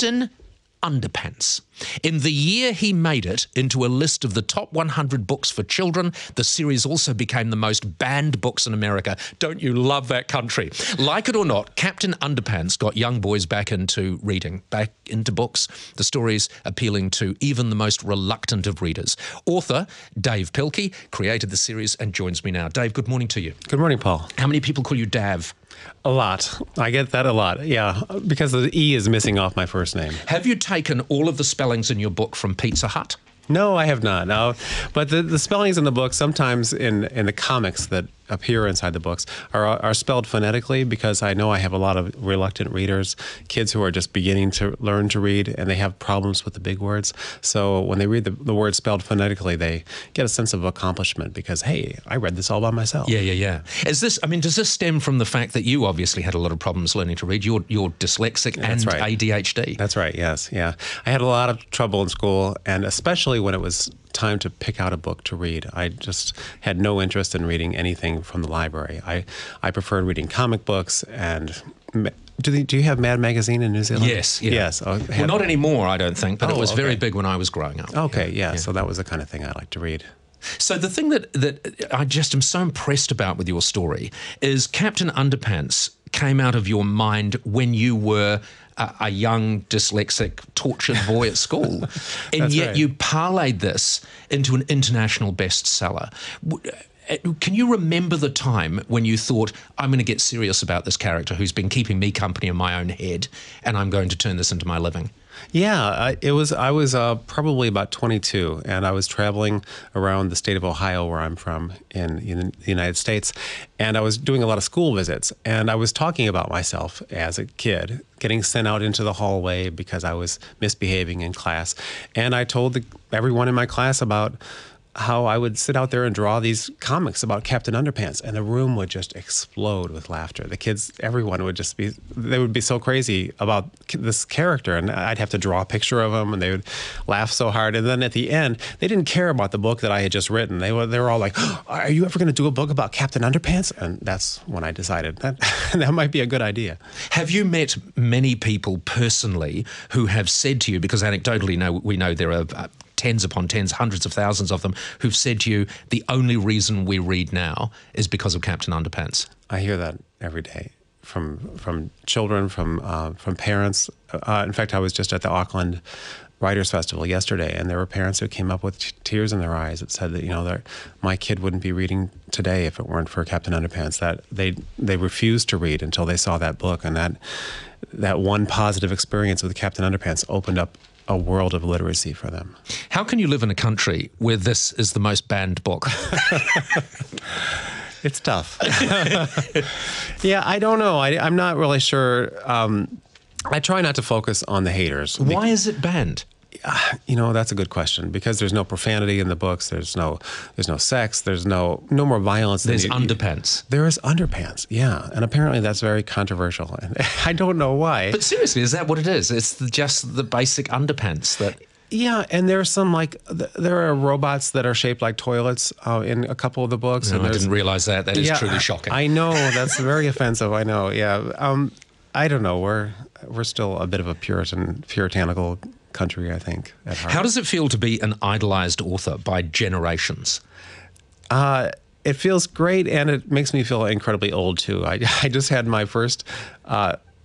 Captain Underpants. In the year he made it into a list of the top 100 books for children, the series also became the most banned books in America. Don't you love that country? Like it or not, Captain Underpants got young boys back into reading, back into books, the stories appealing to even the most reluctant of readers. Author Dav Pilkey created the series and joins me now. Dave, good morning to you. Good morning, Paul. How many people call you Dav? A lot. I get that a lot, yeah, because the E is missing off my first name. Have you taken all of the spellings in your book from Pizza Hut? No, I have not. No, but the spellings in the book, sometimes in the comics that appear inside the books, are spelled phonetically, because I know I have a lot of reluctant readers, kids who are just beginning to learn to read, and they have problems with the big words. So when they read the word spelled phonetically, they get a sense of accomplishment because, hey, I read this all by myself. Yeah. Does this stem from the fact that you obviously had a lot of problems learning to read? You're dyslexic and ADHD. That's right, yes, yeah. I had a lot of trouble in school, and especially when it was time to pick out a book to read. I just had no interest in reading anything from the library. I preferred reading comic books and... Do you have Mad Magazine in New Zealand? Yes. Yeah. Yes. Well, not anymore, I don't think, but it was very big when I was growing up. Okay, yeah. So that was the kind of thing I liked to read. So the thing that I just am so impressed about with your story is Captain Underpants came out of your mind when you were a young, dyslexic, tortured boy at school. And yet you parlayed this into an international bestseller. Can you remember the time when you thought, I'm going to get serious about this character who's been keeping me company in my own head, and I'm going to turn this into my living? Yeah, I was probably about 22, and I was traveling around the state of Ohio, where I'm from, in the United States, and I was doing a lot of school visits, and I was talking about myself as a kid, getting sent out into the hallway because I was misbehaving in class, and I told everyone in my class about how I would sit out there and draw these comics about Captain Underpants, and the room would just explode with laughter. The kids, everyone would they would be so crazy about this character, and I'd have to draw a picture of him, and they would laugh so hard. And then at the end, they didn't care about the book that I had just written. They were all like, oh, are you ever going to do a book about Captain Underpants? And that's when I decided that might be a good idea. Have you met many people personally who have said to you, because anecdotally we know there are tens upon tens, hundreds of thousands of them, who've said to you, the only reason we read now is because of Captain Underpants? I hear that every day from children, from parents. In fact, I was just at the Auckland Writers Festival yesterday, and there were parents who came up with tears in their eyes that said that, my kid wouldn't be reading today if it weren't for Captain Underpants, that they refused to read until they saw that book, and that one positive experience with Captain Underpants opened up a world of literacy for them. How can you live in a country where this is the most banned book? It's tough. Yeah, I don't know. I'm not really sure. I try not to focus on the haters. Why is it banned? That's a good question, because there's no profanity in the books. There's no sex. There's no more violence. There's underpants. There is underpants, yeah. And apparently that's very controversial. And I don't know why. But seriously, is that what it is? It's just the basic underpants that... Yeah, and there's some, there are robots that are shaped like toilets in a couple of the books. No, and I didn't realize that. That is truly shocking. I know, that's very offensive, I know, yeah. I don't know, we're still a bit of a puritanical country, I think, at heart. How does it feel to be an idolized author by generations? It feels great, and it makes me feel incredibly old, too. I just had my first,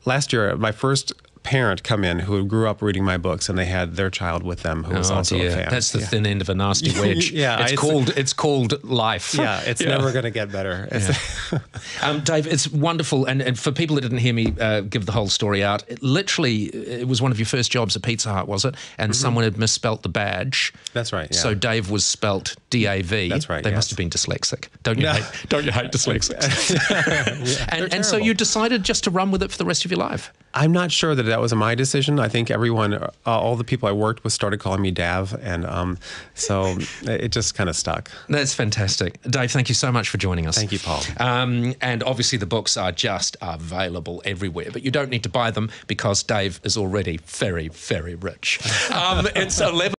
last year, my first parent come in who grew up reading my books, and they had their child with them who was also a fan. That's the thin end of a nasty wedge. Yeah, it's called life. Yeah, it's never going to get better. Yeah. Dave, it's wonderful, and for people that didn't hear me give the whole story out, it was one of your first jobs at Pizza Hut, was it? And someone had misspelt the badge. That's right. Yeah. So Dave was spelt D-A-V. That's right. They must have been dyslexic. Don't you hate dyslexics? and so you decided just to run with it for the rest of your life. I'm not sure that was my decision. I think everyone, all the people I worked with started calling me Dav, and so it just kind of stuck. That's fantastic. Dave, thank you so much for joining us. Thank you, Paul. And obviously the books are just available everywhere, but you don't need to buy them because Dave is already very, very rich. It's 11.